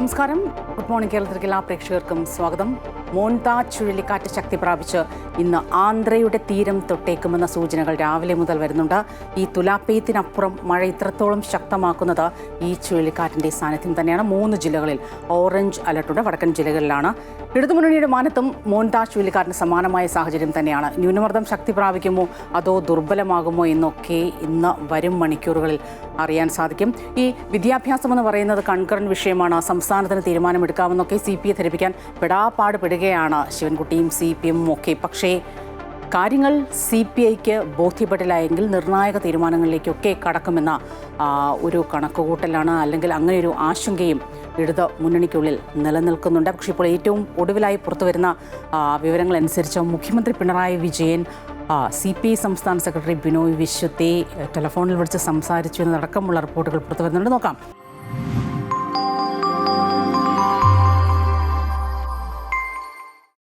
നമസ്കാരം. Good morning കേരളത്തിലേക്ക് എല്ലാ പ്രേക്ഷകർക്കും സ്വാഗതം. മോൺത ചുഴലിക്കാറ്റ് ശക്തി പ്രാപിച്ച് ഇന്ന് ആന്ധ്രയുടെ തീരം തൊട്ടേക്കുമെന്ന സൂചനകൾ രാവിലെ മുതൽ വരുന്നുണ്ട്. ഈ തുലാപ്പയത്തിനപ്പുറം മഴ ഇത്രത്തോളം ശക്തമാക്കുന്നത് ഈ ചുഴലിക്കാറ്റിൻ്റെ സാന്നിധ്യം തന്നെയാണ്. 3 ജില്ലകളിൽ ഓറഞ്ച് അലർട്ടുണ്ട്. വടക്കൻ ജില്ലകളിലാണ്. ഇടതുമുന്നണിയുടെ മാനത്തും മോൺത ചുഴലിക്കാറ്റിന് സമാനമായ സാഹചര്യം തന്നെയാണ്. ന്യൂനമർദ്ദം ശക്തി പ്രാപിക്കുമോ അതോ ദുർബലമാകുമോ എന്നൊക്കെ ഇന്ന് വരും മണിക്കൂറുകളിൽ അറിയാൻ സാധിക്കും. ഈ വിദ്യാഭ്യാസം എന്ന് പറയുന്നത് കൺകറന്റ് വിഷയമാണ്. സംസ്ഥാനത്തിന് തീരുമാനമെടുക്കാമെന്നൊക്കെ CPI ധരിപ്പിക്കാൻ പെടാപ്പാട് പെടുകയാണ് ശിവൻകുട്ടിയും CPM ഒക്കെ. പക്ഷേ കാര്യങ്ങൾ CPIക്ക് ബോധ്യപ്പെട്ടില്ല എങ്കിൽ നിർണായക തീരുമാനങ്ങളിലേക്കൊക്കെ കടക്കുമെന്ന ഒരു കണക്കുകൂട്ടലാണ്, അല്ലെങ്കിൽ അങ്ങനെ ഒരു ആശങ്കയും ഇടത് മുന്നണിക്കുള്ളിൽ നിലനിൽക്കുന്നുണ്ട്. പക്ഷേ ഇപ്പോൾ ഏറ്റവും ഒടുവിലായി പുറത്തുവരുന്ന വിവരങ്ങളനുസരിച്ച് മുഖ്യമന്ത്രി പിണറായി വിജയൻ CPI സംസ്ഥാന സെക്രട്ടറി ബിനോയ് വിശ്വത്തെ ടെലിഫോണിൽ വിളിച്ച് സംസാരിച്ചു എന്നതടക്കമുള്ള റിപ്പോർട്ടുകൾ പുറത്തു വരുന്നുണ്ട്. നോക്കാം.